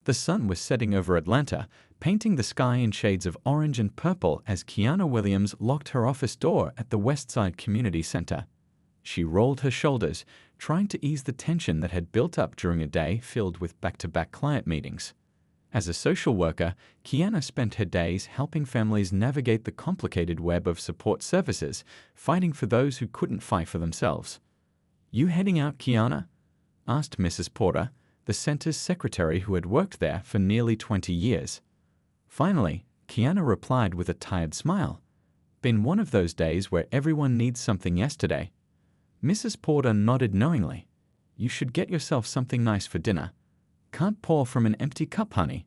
The sun was setting over Atlanta, painting the sky in shades of orange and purple as Kiana Williams locked her office door at the Westside Community Center. She rolled her shoulders, trying to ease the tension that had built up during a day filled with back-to-back client meetings. As a social worker, Kiana spent her days helping families navigate the complicated web of support services, fighting for those who couldn't fight for themselves. "You heading out, Kiana?" asked Mrs. Porter, the center's secretary who had worked there for nearly 20 years. Finally, Kiana replied with a tired smile. "Been one of those days where everyone needs something yesterday." Mrs. Porter nodded knowingly. "You should get yourself something nice for dinner. Can't pour from an empty cup, honey."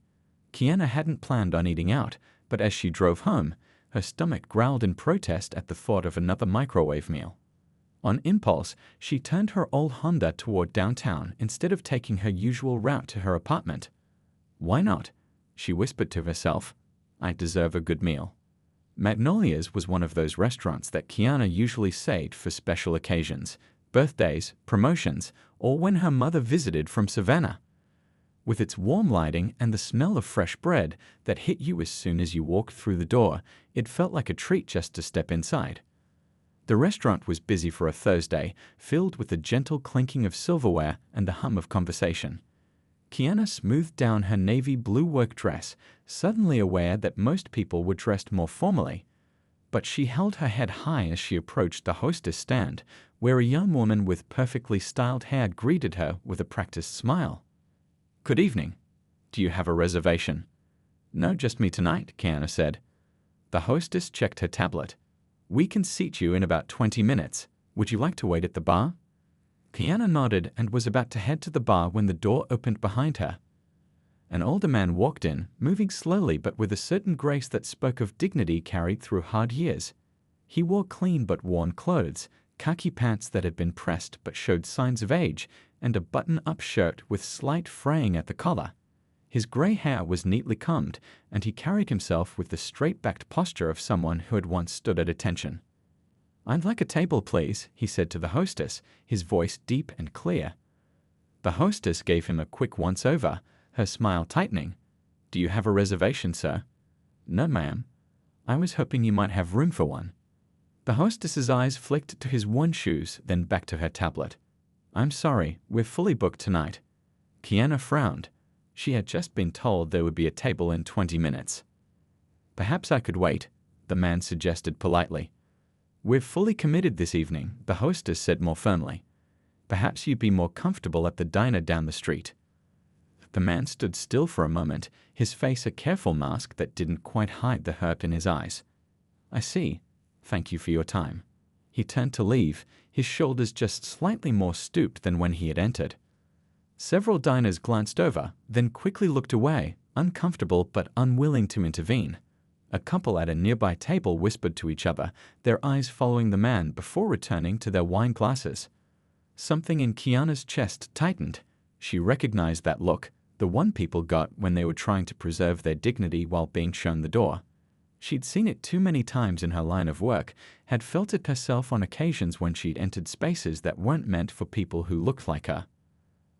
Kiana hadn't planned on eating out, but as she drove home, her stomach growled in protest at the thought of another microwave meal. On impulse, she turned her old Honda toward downtown instead of taking her usual route to her apartment. "Why not?" she whispered to herself. "I deserve a good meal." Magnolia's was one of those restaurants that Kiana usually saved for special occasions, birthdays, promotions, or when her mother visited from Savannah. With its warm lighting and the smell of fresh bread that hit you as soon as you walked through the door, it felt like a treat just to step inside. The restaurant was busy for a Thursday, filled with the gentle clinking of silverware and the hum of conversation. Kiana smoothed down her navy blue work dress, suddenly aware that most people were dressed more formally. But she held her head high as she approached the hostess stand, where a young woman with perfectly styled hair greeted her with a practiced smile. "Good evening. Do you have a reservation?" "No, just me tonight," Kiana said. The hostess checked her tablet. "We can seat you in about 20 minutes. Would you like to wait at the bar?" Kiana nodded and was about to head to the bar when the door opened behind her. An older man walked in, moving slowly but with a certain grace that spoke of dignity carried through hard years. He wore clean but worn clothes, khaki pants that had been pressed but showed signs of age, and a button-up shirt with slight fraying at the collar. His gray hair was neatly combed, and he carried himself with the straight-backed posture of someone who had once stood at attention. "I'd like a table, please," he said to the hostess, his voice deep and clear. The hostess gave him a quick once-over, her smile tightening. "Do you have a reservation, sir?" "No, ma'am. I was hoping you might have room for one." The hostess's eyes flicked to his worn shoes, then back to her tablet. "I'm sorry, we're fully booked tonight." Kiana frowned. She had just been told there would be a table in 20 minutes. "Perhaps I could wait," the man suggested politely. "We're fully committed this evening," the hostess said more firmly. "Perhaps you'd be more comfortable at the diner down the street." The man stood still for a moment, his face a careful mask that didn't quite hide the hurt in his eyes. "I see. Thank you for your time." He turned to leave, his shoulders just slightly more stooped than when he had entered. Several diners glanced over, then quickly looked away, uncomfortable but unwilling to intervene. A couple at a nearby table whispered to each other, their eyes following the man before returning to their wine glasses. Something in Kiana's chest tightened. She recognized that look, the one people got when they were trying to preserve their dignity while being shown the door. She'd seen it too many times in her line of work, had felt it herself on occasions when she'd entered spaces that weren't meant for people who looked like her.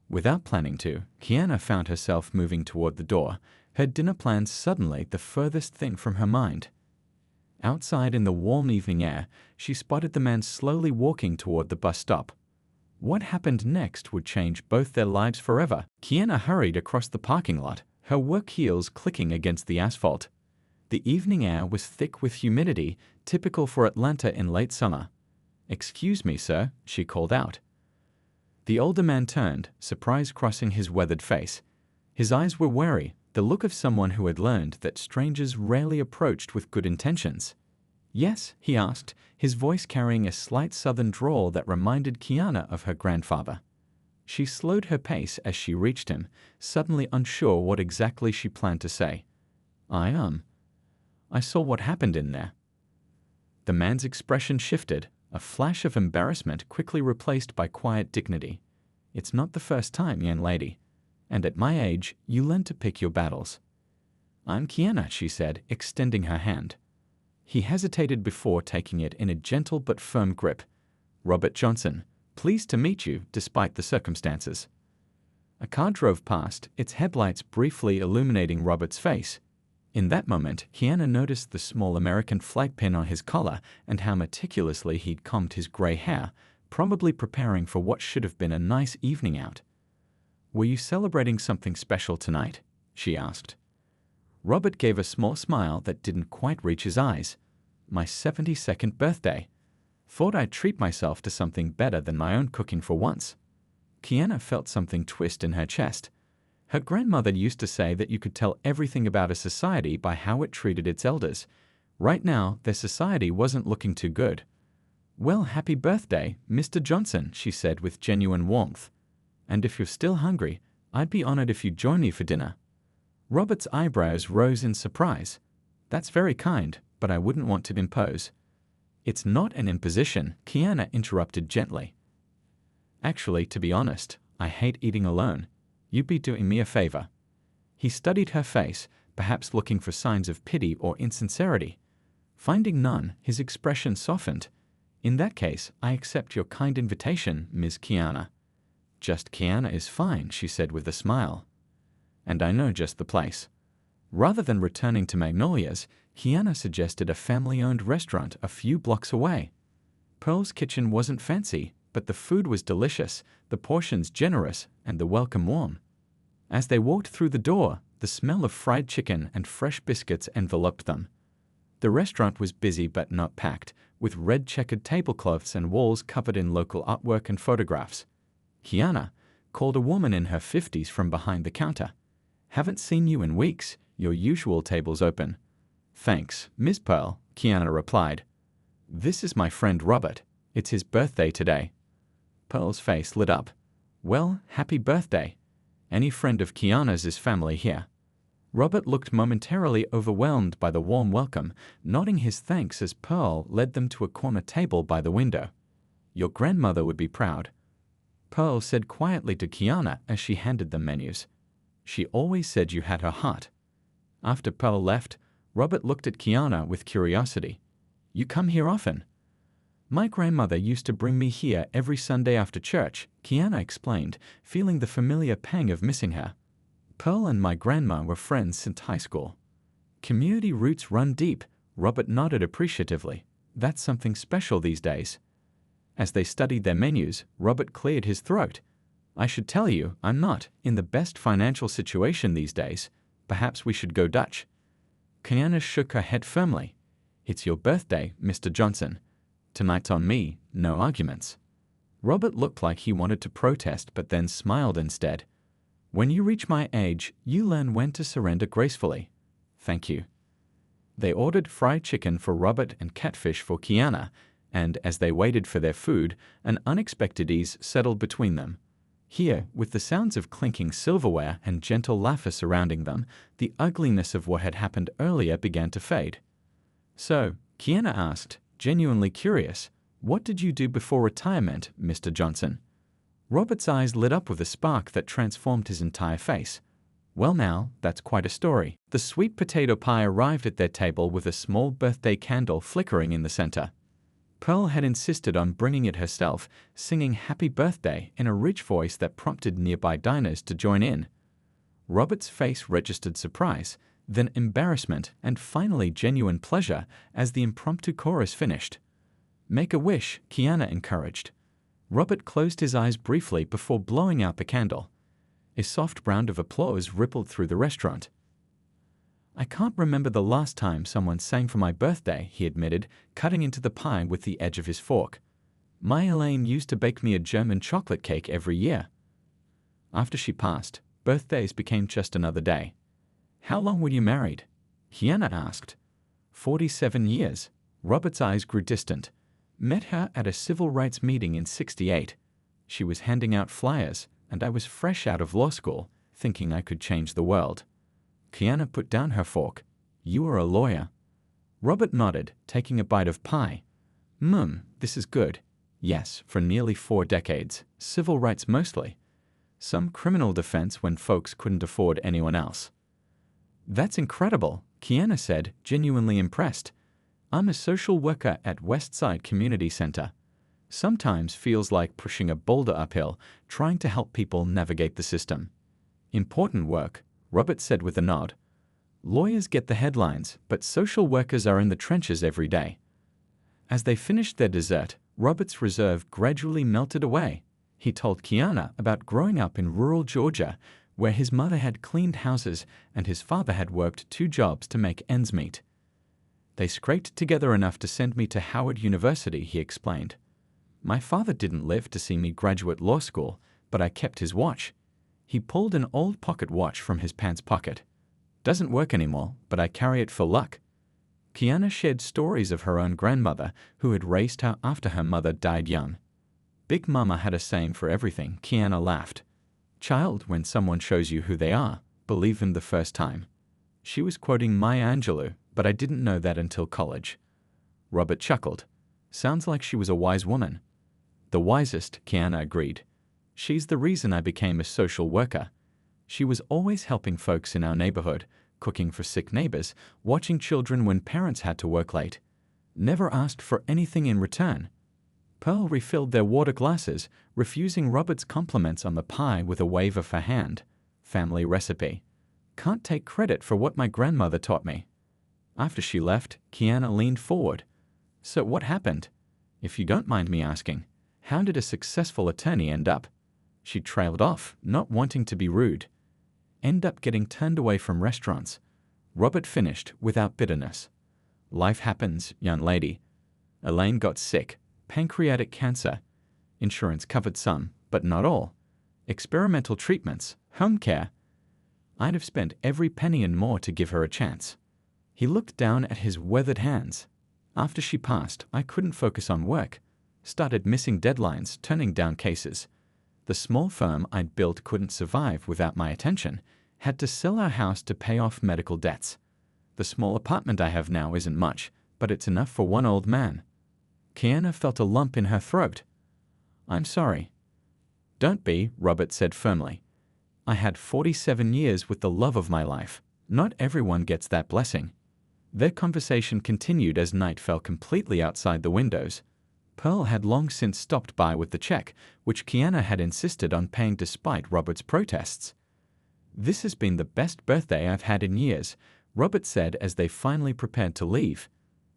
Without planning to, Kiana found herself moving toward the door, her dinner plans suddenly the furthest thing from her mind. Outside in the warm evening air, she spotted the man slowly walking toward the bus stop. What happened next would change both their lives forever. Kiana hurried across the parking lot, her work heels clicking against the asphalt. The evening air was thick with humidity, typical for Atlanta in late summer. "Excuse me, sir," she called out. The older man turned, surprise crossing his weathered face. His eyes were wary, the look of someone who had learned that strangers rarely approached with good intentions. "Yes?" he asked, his voice carrying a slight southern drawl that reminded Kiana of her grandfather. She slowed her pace as she reached him, suddenly unsure what exactly she planned to say. I saw what happened in there." The man's expression shifted, a flash of embarrassment quickly replaced by quiet dignity. "It's not the first time, young lady. And at my age, you learn to pick your battles." "I'm Kiana," she said, extending her hand. He hesitated before taking it in a gentle but firm grip. "Robert Johnson, pleased to meet you despite the circumstances." A car drove past, its headlights briefly illuminating Robert's face. In that moment, Kiana noticed the small American flag pin on his collar and how meticulously he'd combed his gray hair, probably preparing for what should have been a nice evening out. "Were you celebrating something special tonight?" she asked. Robert gave a small smile that didn't quite reach his eyes. "My 72nd birthday. Thought I'd treat myself to something better than my own cooking for once." Kiana felt something twist in her chest. Her grandmother used to say that you could tell everything about a society by how it treated its elders. Right now, their society wasn't looking too good. "Well, happy birthday, Mr. Johnson," she said with genuine warmth. "And if you're still hungry, I'd be honored if you'd join me for dinner." Robert's eyebrows rose in surprise. "That's very kind, but I wouldn't want to impose." "It's not an imposition," Kiana interrupted gently. "Actually, to be honest, I hate eating alone. You'd be doing me a favor." He studied her face, perhaps looking for signs of pity or insincerity. Finding none, his expression softened. "In that case, I accept your kind invitation, Ms. Kiana." "Just Kiana is fine," she said with a smile. "And I know just the place." Rather than returning to Magnolia's, Kiana suggested a family-owned restaurant a few blocks away. Pearl's kitchen wasn't fancy, but the food was delicious, the portions generous, and the welcome warm. As they walked through the door, the smell of fried chicken and fresh biscuits enveloped them. The restaurant was busy but not packed, with red checkered tablecloths and walls covered in local artwork and photographs. Kiana called a woman in her 50s from behind the counter. "Haven't seen you in weeks. Your usual table's open." "Thanks, Ms. Pearl," Kiana replied. "This is my friend Robert. It's his birthday today." Pearl's face lit up. "Well, happy birthday. Any friend of Kiana's is family here." Robert looked momentarily overwhelmed by the warm welcome, nodding his thanks as Pearl led them to a corner table by the window. "Your grandmother would be proud," Pearl said quietly to Kiana as she handed them menus. "She always said you had her heart." After Pearl left, Robert looked at Kiana with curiosity. "You come here often?" "My grandmother used to bring me here every Sunday after church," Kiana explained, feeling the familiar pang of missing her. "Pearl and my grandma were friends since high school." "Community roots run deep," Robert nodded appreciatively. "That's something special these days." As they studied their menus, Robert cleared his throat. "I should tell you, I'm not in the best financial situation these days. Perhaps we should go Dutch." Kiana shook her head firmly. "It's your birthday, Mr. Johnson. Tonight's on me, no arguments." Robert looked like he wanted to protest but then smiled instead. "When you reach my age, you learn when to surrender gracefully. Thank you." They ordered fried chicken for Robert and catfish for Kiana, and as they waited for their food, an unexpected ease settled between them. Here, with the sounds of clinking silverware and gentle laughter surrounding them, the ugliness of what had happened earlier began to fade. "So," Kiana asked, genuinely curious, "what did you do before retirement, Mr. Johnson?" Robert's eyes lit up with a spark that transformed his entire face. "Well now, that's quite a story." The sweet potato pie arrived at their table with a small birthday candle flickering in the center. Pearl had insisted on bringing it herself, singing Happy Birthday in a rich voice that prompted nearby diners to join in. Robert's face registered surprise, then embarrassment, and finally genuine pleasure as the impromptu chorus finished. "Make a wish," Kiana encouraged. Robert closed his eyes briefly before blowing out the candle. A soft round of applause rippled through the restaurant. "I can't remember the last time someone sang for my birthday," he admitted, cutting into the pie with the edge of his fork. "My Elaine used to bake me a German chocolate cake every year." After she passed, birthdays became just another day. "How long were you married?" Kiana asked. 47 years. Robert's eyes grew distant. "Met her at a civil rights meeting in '68. She was handing out flyers, and I was fresh out of law school, thinking I could change the world." Kiana put down her fork. "You are a lawyer." Robert nodded, taking a bite of pie. This is good. Yes, for nearly 4 decades. Civil rights mostly. Some criminal defense when folks couldn't afford anyone else." "That's incredible," Kiana said, genuinely impressed. "I'm a social worker at Westside Community Center." Sometimes feels like pushing a boulder uphill, trying to help people navigate the system. Important work, Robert said with a nod. Lawyers get the headlines, but social workers are in the trenches every day. As they finished their dessert, Robert's reserve gradually melted away. He told Kiana about growing up in rural Georgia, where his mother had cleaned houses and his father had worked 2 jobs to make ends meet. They scraped together enough to send me to Howard University, he explained. My father didn't live to see me graduate law school, but I kept his watch. He pulled an old pocket watch from his pants pocket. Doesn't work anymore, but I carry it for luck. Kiana shared stories of her own grandmother, who had raised her after her mother died young. Big Mama had a saying for everything, Kiana laughed. Child, when someone shows you who they are, believe them the first time. She was quoting Maya Angelou, but I didn't know that until college. Robert chuckled. Sounds like she was a wise woman. The wisest, Kiana agreed. She's the reason I became a social worker. She was always helping folks in our neighborhood, cooking for sick neighbors, watching children when parents had to work late. Never asked for anything in return. Pearl refilled their water glasses, refusing Robert's compliments on the pie with a wave of her hand. Family recipe. Can't take credit for what my grandmother taught me. After she left, Kiana leaned forward. So what happened? If you don't mind me asking, how did a successful attorney end up? She trailed off, not wanting to be rude. End up getting turned away from restaurants. Robert finished without bitterness. Life happens, young lady. Elaine got sick. Pancreatic cancer. Insurance covered some, but not all. Experimental treatments, home care. I'd have spent every penny and more to give her a chance. He looked down at his weathered hands. After she passed, I couldn't focus on work. Started missing deadlines, turning down cases. The small firm I'd built couldn't survive without my attention. Had to sell our house to pay off medical debts. The small apartment I have now isn't much, but it's enough for one old man. Kiana felt a lump in her throat. I'm sorry. Don't be, Robert said firmly. I had 47 years with the love of my life. Not everyone gets that blessing. Their conversation continued as night fell completely outside the windows. Pearl had long since stopped by with the check, which Kiana had insisted on paying despite Robert's protests. This has been the best birthday I've had in years, Robert said as they finally prepared to leave.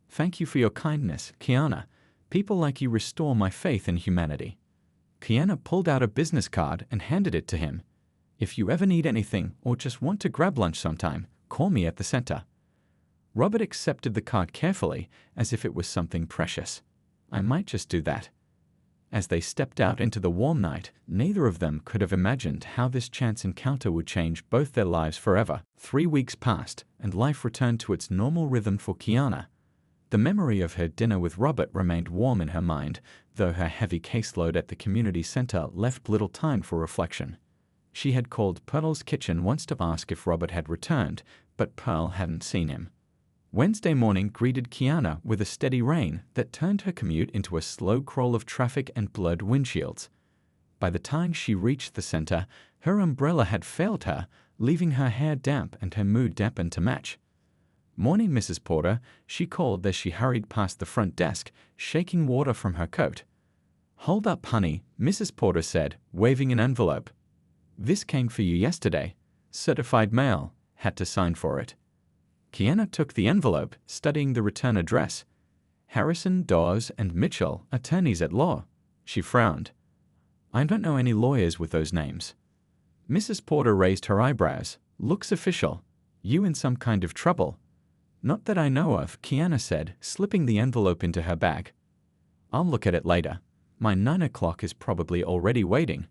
Thank you for your kindness, Kiana. People like you restore my faith in humanity. Kiana pulled out a business card and handed it to him. If you ever need anything or just want to grab lunch sometime, call me at the center. Robert accepted the card carefully, as if it was something precious. I might just do that. As they stepped out into the warm night, neither of them could have imagined how this chance encounter would change both their lives forever. 3 weeks passed, and life returned to its normal rhythm for Kiana. The memory of her dinner with Robert remained warm in her mind, though her heavy caseload at the community center left little time for reflection. She had called Pearl's kitchen once to ask if Robert had returned, but Pearl hadn't seen him. Wednesday morning greeted Kiana with a steady rain that turned her commute into a slow crawl of traffic and blurred windshields. By the time she reached the center, her umbrella had failed her, leaving her hair damp and her mood dampened to match. Morning, Mrs. Porter, she called as she hurried past the front desk, shaking water from her coat. Hold up, honey, Mrs. Porter said, waving an envelope. This came for you yesterday. Certified mail. Had to sign for it. Kiana took the envelope, studying the return address. Harrison, Dawes, and Mitchell, attorneys at law. She frowned. I don't know any lawyers with those names. Mrs. Porter raised her eyebrows. Looks official. You in some kind of trouble? Not that I know of, Kiana said, slipping the envelope into her bag. I'll look at it later. My 9 o'clock is probably already waiting.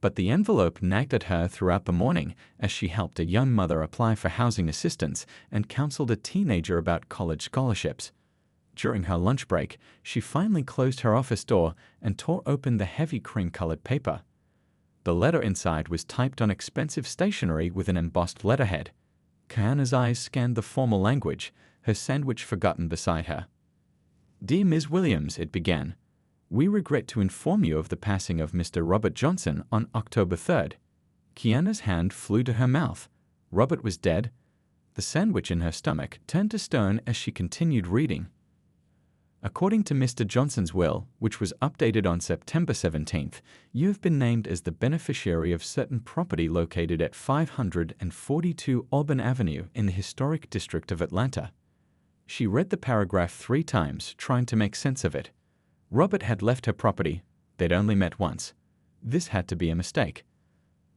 But the envelope nagged at her throughout the morning as she helped a young mother apply for housing assistance and counseled a teenager about college scholarships. During her lunch break, she finally closed her office door and tore open the heavy cream-colored paper. The letter inside was typed on expensive stationery with an embossed letterhead. Kiana's eyes scanned the formal language, her sandwich forgotten beside her. Dear Ms. Williams, it began. We regret to inform you of the passing of Mr. Robert Johnson on October 3rd. Kiana's hand flew to her mouth. Robert was dead. The sandwich in her stomach turned to stone as she continued reading. According to Mr. Johnson's will, which was updated on September 17th, you have been named as the beneficiary of certain property located at 542 Auburn Avenue in the Historic District of Atlanta. She read the paragraph 3 times, trying to make sense of it. Robert had left her property. They'd only met once. This had to be a mistake.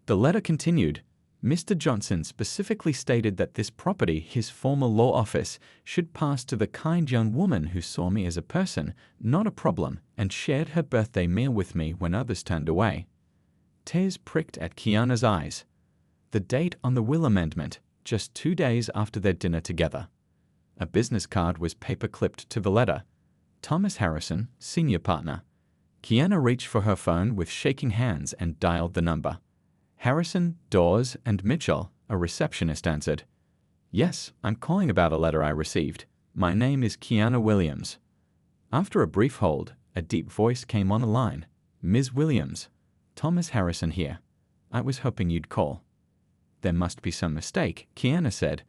The letter continued. Mr. Johnson specifically stated that this property, his former law office, should pass to the kind young woman who saw me as a person, not a problem, and shared her birthday meal with me when others turned away. Tears pricked at Kiana's eyes. The date on the will amendment, just 2 days after their dinner together. A business card was paper-clipped to the letter. Thomas Harrison, senior partner. Kiana reached for her phone with shaking hands and dialed the number. Harrison, Dawes, and Mitchell, a receptionist, answered. Yes, I'm calling about a letter I received. My name is Kiana Williams. After a brief hold, a deep voice came on the line. Ms. Williams, Thomas Harrison here. I was hoping you'd call. There must be some mistake, Kiana said.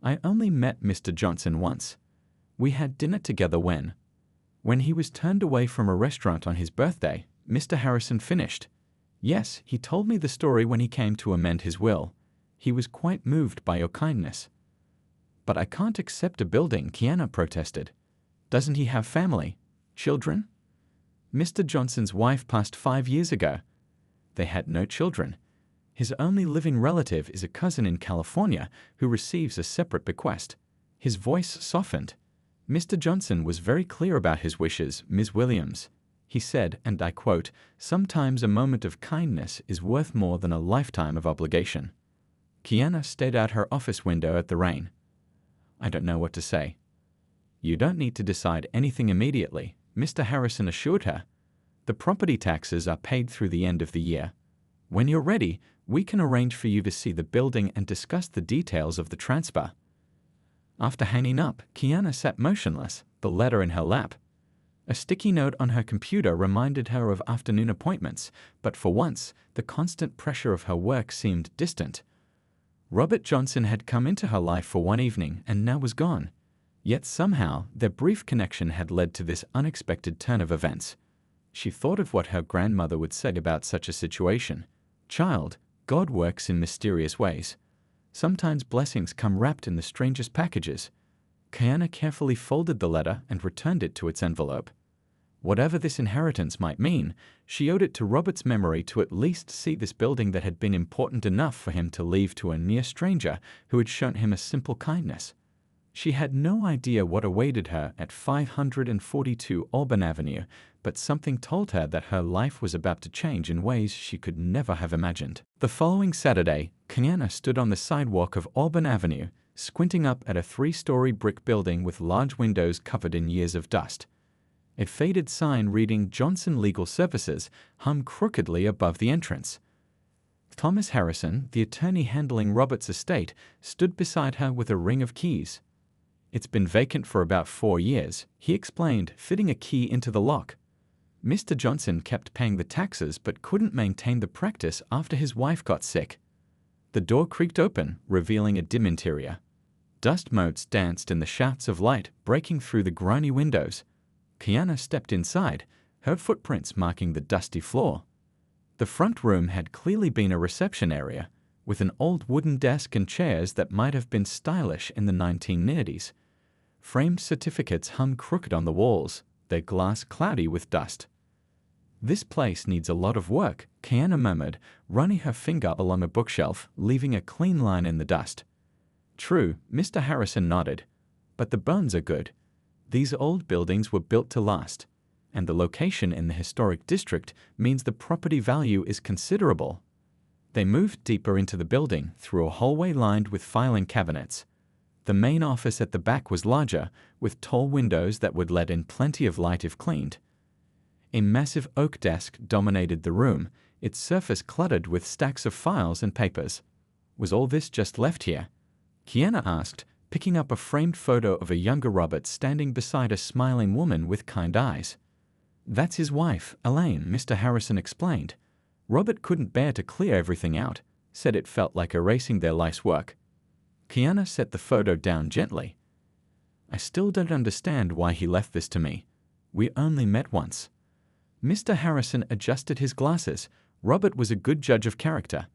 I only met Mr. Johnson once. We had dinner together when he was turned away from a restaurant on his birthday, Mr. Harrison finished. Yes, he told me the story when he came to amend his will. He was quite moved by your kindness. But I can't accept a building, Kiana protested. Doesn't he have family? Children? Mr. Johnson's wife passed 5 years ago. They had no children. His only living relative is a cousin in California who receives a separate bequest. His voice softened. Mr. Johnson was very clear about his wishes, Ms. Williams. He said, and I quote, "Sometimes a moment of kindness is worth more than a lifetime of obligation." Kiana stared out her office window at the rain. I don't know what to say. You don't need to decide anything immediately, Mr. Harrison assured her. The property taxes are paid through the end of the year. When you're ready, we can arrange for you to see the building and discuss the details of the transfer. After hanging up, Kiana sat motionless, the letter in her lap. A sticky note on her computer reminded her of afternoon appointments, but for once, the constant pressure of her work seemed distant. Robert Johnson had come into her life for one evening and now was gone. Yet somehow, their brief connection had led to this unexpected turn of events. She thought of what her grandmother would say about such a situation. Child, God works in mysterious ways. Sometimes blessings come wrapped in the strangest packages. Kiana carefully folded the letter and returned it to its envelope. Whatever this inheritance might mean, she owed it to Robert's memory to at least see this building that had been important enough for him to leave to a near stranger who had shown him a simple kindness. She had no idea what awaited her at 542 Auburn Avenue, but something told her that her life was about to change in ways she could never have imagined. The following Saturday, Kiana stood on the sidewalk of Auburn Avenue, squinting up at a 3-story brick building with large windows covered in years of dust. A faded sign reading Johnson Legal Services hung crookedly above the entrance. Thomas Harrison, the attorney handling Robert's estate, stood beside her with a ring of keys. It's been vacant for about 4 years, he explained, fitting a key into the lock. Mr. Johnson kept paying the taxes but couldn't maintain the practice after his wife got sick. The door creaked open, revealing a dim interior. Dust motes danced in the shafts of light, breaking through the grimy windows. Kiana stepped inside, her footprints marking the dusty floor. The front room had clearly been a reception area, with an old wooden desk and chairs that might have been stylish in the 1990s. Framed certificates hung crooked on the walls, their glass cloudy with dust. This place needs a lot of work, Kiana murmured, running her finger along a bookshelf, leaving a clean line in the dust. True, Mr. Harrison nodded. But the bones are good. These old buildings were built to last, and the location in the historic district means the property value is considerable. They moved deeper into the building through a hallway lined with filing cabinets. The main office at the back was larger, with tall windows that would let in plenty of light if cleaned. A massive oak desk dominated the room, its surface cluttered with stacks of files and papers. Was all this just left here? Kiana asked, picking up a framed photo of a younger Robert standing beside a smiling woman with kind eyes. That's his wife, Elaine, Mr. Harrison explained. Robert couldn't bear to clear everything out, said it felt like erasing their life's work. Kiana set the photo down gently. I still don't understand why he left this to me, We only met once." Mr. Harrison adjusted his glasses. Robert was a good judge of character.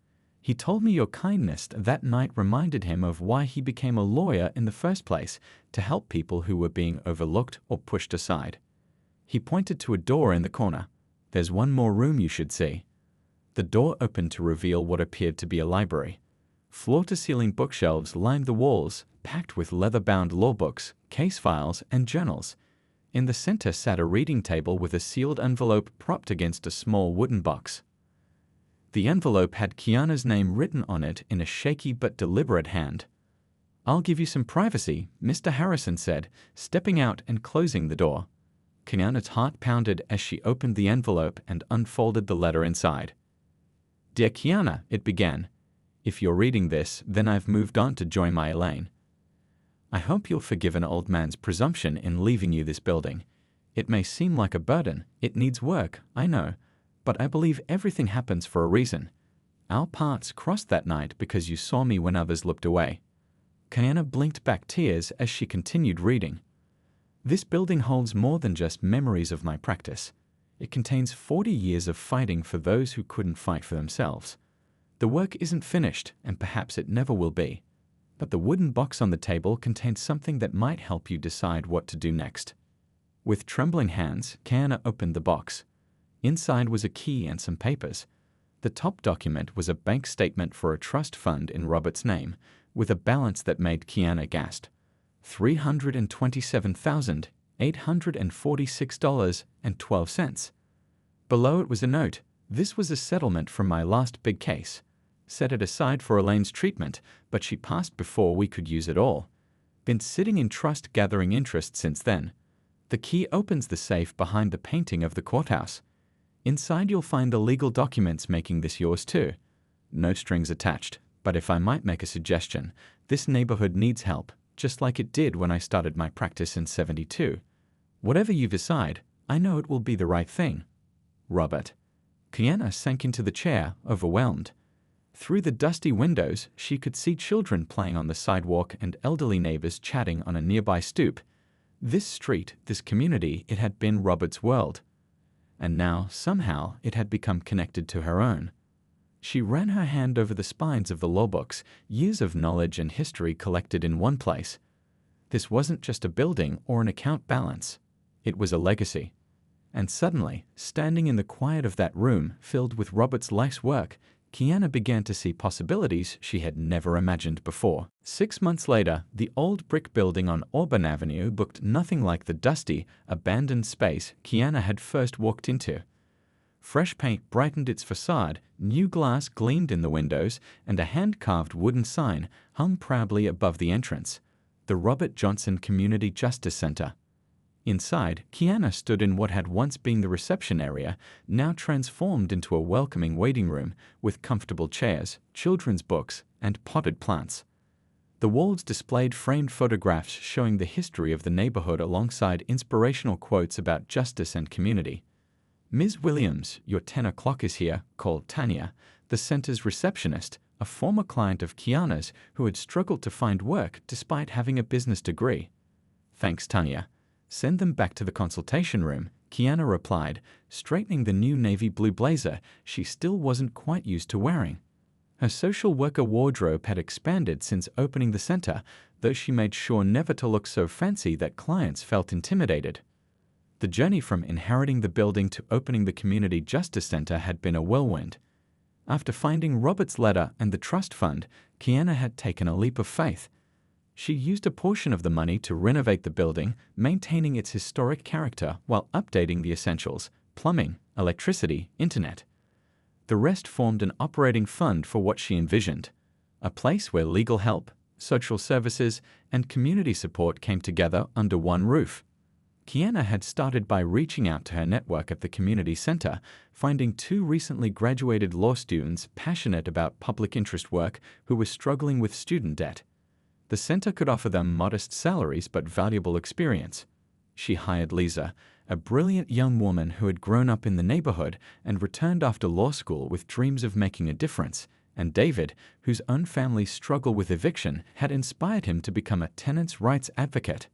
He told me your kindness that night reminded him of why he became a lawyer in the first place, to help people who were being overlooked or pushed aside. He pointed to a door in the corner. "There's one more room you should see." The door opened to reveal what appeared to be a library. Floor-to-ceiling bookshelves lined the walls, packed with leather-bound law books, case files, and journals. In the center sat a reading table with a sealed envelope propped against a small wooden box. The envelope had Kiana's name written on it in a shaky but deliberate hand. "I'll give you some privacy," Mr. Harrison said, stepping out and closing the door. Kiana's heart pounded as she opened the envelope and unfolded the letter inside. "Dear Kiana," it began. "If you're reading this, then I've moved on to join my Elaine. I hope you'll forgive an old man's presumption in leaving you this building. It may seem like a burden, it needs work, I know, but I believe everything happens for a reason. Our paths crossed that night because you saw me when others looked away." Kiana blinked back tears as she continued reading. "This building holds more than just memories of my practice. It contains 40 years of fighting for those who couldn't fight for themselves. The work isn't finished, and perhaps it never will be. But the wooden box on the table contains something that might help you decide what to do next." With trembling hands, Kiana opened the box. Inside was a key and some papers. The top document was a bank statement for a trust fund in Robert's name, with a balance that made Kiana gasp. $327,846.12. Below it was a note. "This was a settlement from my last big case. Set it aside for Elaine's treatment, but she passed before we could use it all. Been sitting in trust gathering interest since then." The key opens the safe behind the painting of the courthouse. Inside you'll find the legal documents making this yours too. No strings attached, but if I might make a suggestion, this neighborhood needs help, just like it did when I started my practice in '72. Whatever you decide, I know it will be the right thing. Robert. Kiana sank into the chair, overwhelmed. Through the dusty windows, she could see children playing on the sidewalk and elderly neighbors chatting on a nearby stoop. This street, this community, it had been Robert's world. And now, somehow, it had become connected to her own. She ran her hand over the spines of the law books, years of knowledge and history collected in one place. This wasn't just a building or an account balance. It was a legacy. And suddenly, standing in the quiet of that room filled with Robert's life's work, Kiana began to see possibilities she had never imagined before. 6 months later, the old brick building on Auburn Avenue looked nothing like the dusty, abandoned space Kiana had first walked into. Fresh paint brightened its facade, new glass gleamed in the windows, and a hand-carved wooden sign hung proudly above the entrance. The Robert Johnson Community Justice Center. Inside, Kiana stood in what had once been the reception area, now transformed into a welcoming waiting room with comfortable chairs, children's books, and potted plants. The walls displayed framed photographs showing the history of the neighborhood alongside inspirational quotes about justice and community. "Ms. Williams, your 10 o'clock is here," called Tanya, the center's receptionist, a former client of Kiana's who had struggled to find work despite having a business degree. "Thanks, Tanya. Send them back to the consultation room," Kiana replied, straightening the new navy blue blazer she still wasn't quite used to wearing. Her social worker wardrobe had expanded since opening the center, though she made sure never to look so fancy that clients felt intimidated. The journey from inheriting the building to opening the Community Justice Center had been a whirlwind. After finding Robert's letter and the trust fund, Kiana had taken a leap of faith. She used a portion of the money to renovate the building, maintaining its historic character while updating the essentials: plumbing, electricity, internet. The rest formed an operating fund for what she envisioned, a place where legal help, social services, and community support came together under one roof. Kiana had started by reaching out to her network at the community center, finding 2 recently graduated law students passionate about public interest work who were struggling with student debt. The center could offer them modest salaries but valuable experience. She hired Lisa, a brilliant young woman who had grown up in the neighborhood and returned after law school with dreams of making a difference, and David, whose own family's struggle with eviction had inspired him to become a tenants' rights advocate.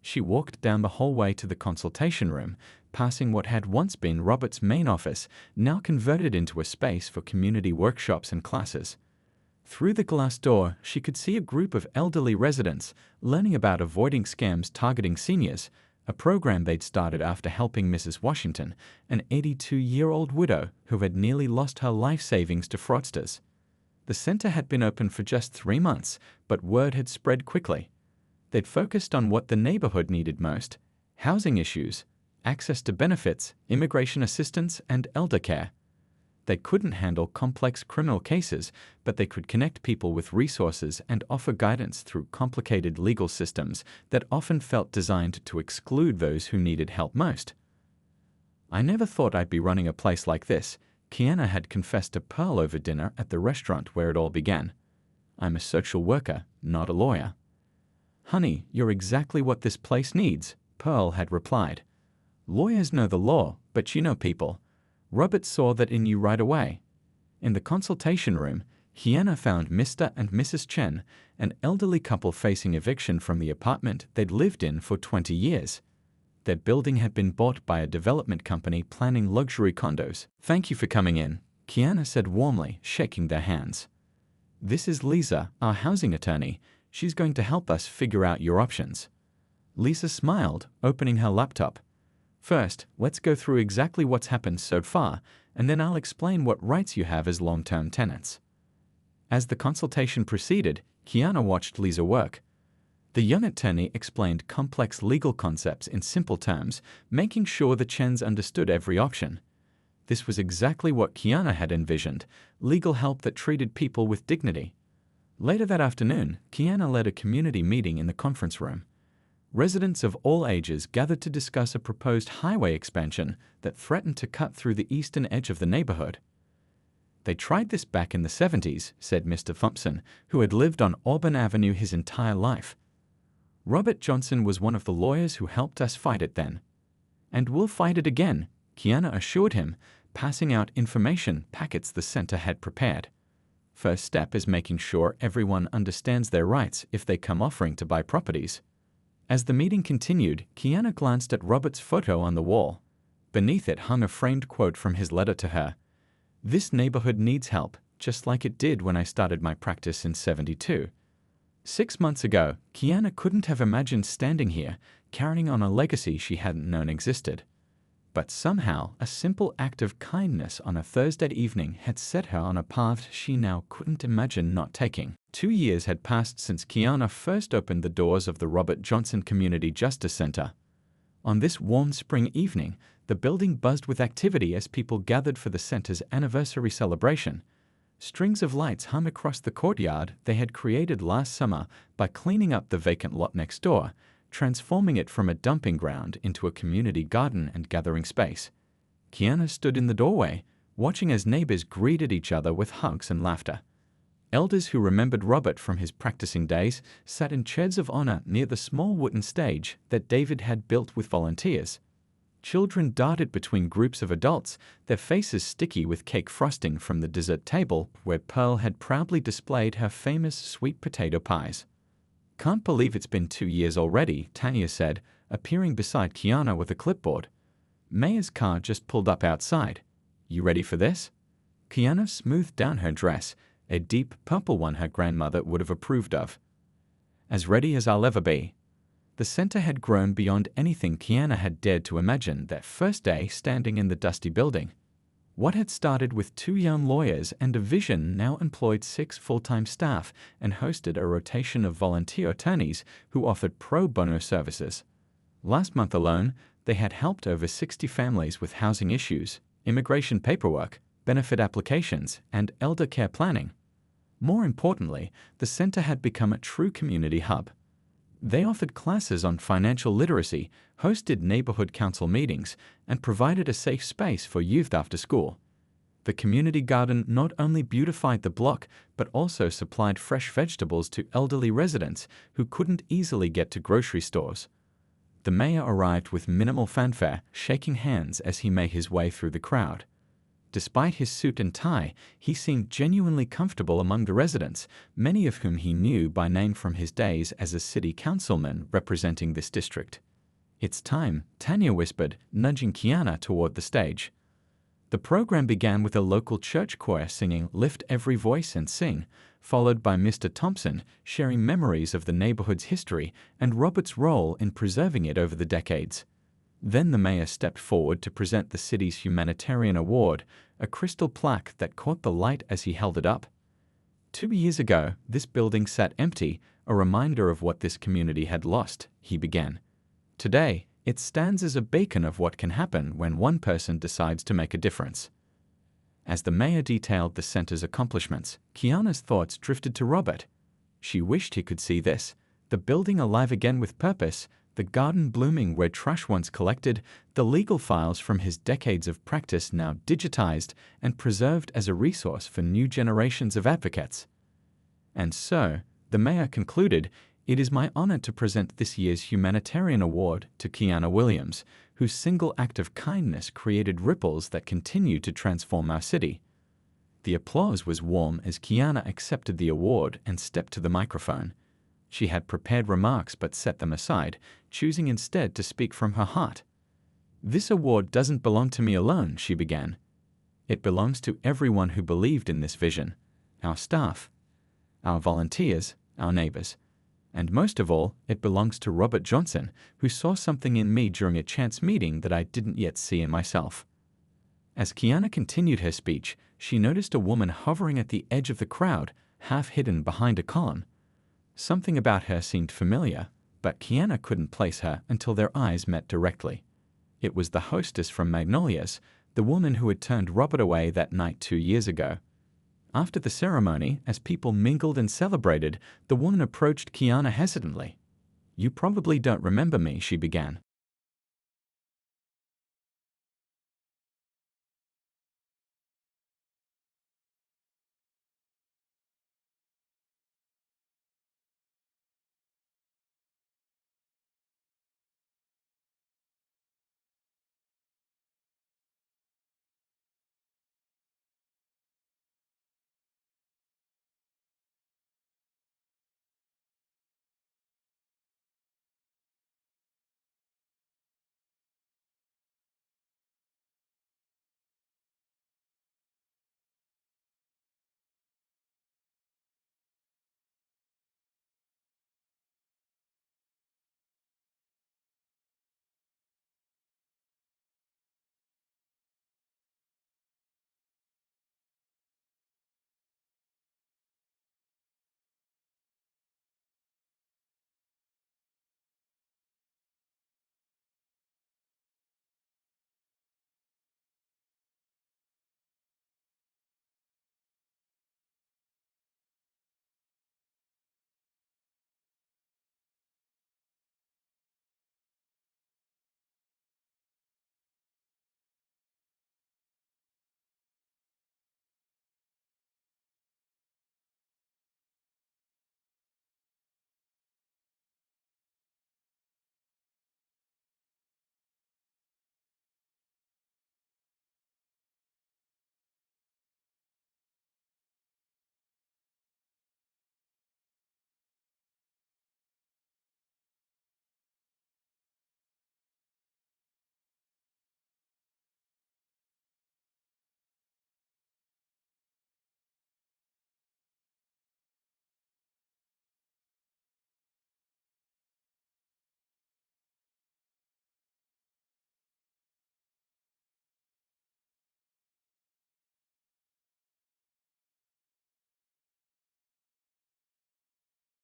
She walked down the hallway to the consultation room, passing what had once been Robert's main office, now converted into a space for community workshops and classes. Through the glass door, she could see a group of elderly residents learning about avoiding scams targeting seniors, a program they'd started after helping Mrs. Washington, an 82-year-old widow who had nearly lost her life savings to fraudsters. The center had been open for just 3 months, but word had spread quickly. They'd focused on what the neighborhood needed most: housing issues, access to benefits, immigration assistance, and elder care. They couldn't handle complex criminal cases, but they could connect people with resources and offer guidance through complicated legal systems that often felt designed to exclude those who needed help most. "I never thought I'd be running a place like this," Kiana had confessed to Pearl over dinner at the restaurant where it all began. "I'm a social worker, not a lawyer." "Honey, you're exactly what this place needs," Pearl had replied. "Lawyers know the law, but you know people. Robert saw that in you right away." In the consultation room, Kiana found Mr. and Mrs. Chen, an elderly couple facing eviction from the apartment they'd lived in for 20 years. Their building had been bought by a development company planning luxury condos. "Thank you for coming in," Kiana said warmly, shaking their hands. "This is Lisa, our housing attorney. She's going to help us figure out your options." Lisa smiled, opening her laptop. "First, let's go through exactly what's happened so far, and then I'll explain what rights you have as long-term tenants." As the consultation proceeded, Kiana watched Lisa work. The young attorney explained complex legal concepts in simple terms, making sure the Chens understood every option. This was exactly what Kiana had envisioned: legal help that treated people with dignity. Later that afternoon, Kiana led a community meeting in the conference room. Residents of all ages gathered to discuss a proposed highway expansion that threatened to cut through the eastern edge of the neighborhood. "They tried this back in the 70s, said Mr. Thompson, who had lived on Auburn Avenue his entire life. "Robert Johnson was one of the lawyers who helped us fight it then. And we'll fight it again," Kiana assured him, passing out information packets the center had prepared. "First step is making sure everyone understands their rights if they come offering to buy properties." As the meeting continued, Kiana glanced at Robert's photo on the wall. Beneath it hung a framed quote from his letter to her. "This neighborhood needs help, just like it did when I started my practice in '72. 6 months ago, Kiana couldn't have imagined standing here, carrying on a legacy she hadn't known existed. But somehow, a simple act of kindness on a Thursday evening had set her on a path she now couldn't imagine not taking. 2 years had passed since Kiana first opened the doors of the Robert Johnson Community Justice Center. On this warm spring evening, the building buzzed with activity as people gathered for the center's anniversary celebration. Strings of lights hung across the courtyard they had created last summer by cleaning up the vacant lot next door, transforming it from a dumping ground into a community garden and gathering space. Kiana stood in the doorway, watching as neighbors greeted each other with hugs and laughter. Elders who remembered Robert from his practicing days sat in chairs of honor near the small wooden stage that David had built with volunteers. Children darted between groups of adults, their faces sticky with cake frosting from the dessert table where Pearl had proudly displayed her famous sweet potato pies. "Can't believe it's been 2 years already," Tanya said, appearing beside Kiana with a clipboard. "Mayor's car just pulled up outside. You ready for this?" Kiana smoothed down her dress, a deep purple one her grandmother would have approved of. "As ready as I'll ever be." The center had grown beyond anything Kiana had dared to imagine that first day standing in the dusty building. What had started with 2 young lawyers and a vision now employed 6 full-time staff and hosted a rotation of volunteer attorneys who offered pro bono services. Last month alone, they had helped over 60 families with housing issues, immigration paperwork, benefit applications, and elder care planning. More importantly, the center had become a true community hub. They offered classes on financial literacy, hosted neighborhood council meetings, and provided a safe space for youth after school. The community garden not only beautified the block, but also supplied fresh vegetables to elderly residents who couldn't easily get to grocery stores. The mayor arrived with minimal fanfare, shaking hands as he made his way through the crowd. Despite his suit and tie, he seemed genuinely comfortable among the residents, many of whom he knew by name from his days as a city councilman representing this district. "It's time," Tanya whispered, nudging Kiana toward the stage. The program began with a local church choir singing "Lift Every Voice and Sing," followed by Mr. Thompson sharing memories of the neighborhood's history and Robert's role in preserving it over the decades. Then the mayor stepped forward to present the city's humanitarian award, a crystal plaque that caught the light as he held it up. 2 years ago, this building sat empty, a reminder of what this community had lost, he began. Today, it stands as a beacon of what can happen when one person decides to make a difference. As the mayor detailed the center's accomplishments, Kiana's thoughts drifted to Robert. She wished he could see this, the building alive again with purpose, the garden blooming where trash once collected, the legal files from his decades of practice now digitized and preserved as a resource for new generations of advocates. And so, the mayor concluded, it is my honor to present this year's humanitarian award to Kiana Williams, whose single act of kindness created ripples that continue to transform our city. The applause was warm as Kiana accepted the award and stepped to the microphone. She had prepared remarks but set them aside, choosing instead to speak from her heart. "This award doesn't belong to me alone," she began. "It belongs to everyone who believed in this vision, our staff, our volunteers, our neighbors. And most of all, it belongs to Robert Johnson, who saw something in me during a chance meeting that I didn't yet see in myself." As Kiana continued her speech, she noticed a woman hovering at the edge of the crowd, half hidden behind a column. Something about her seemed familiar, but Kiana couldn't place her until their eyes met directly. It was the hostess from Magnolias, the woman who had turned Robert away that night 2 years ago. After the ceremony, as people mingled and celebrated, the woman approached Kiana hesitantly. "You probably don't remember me," she began.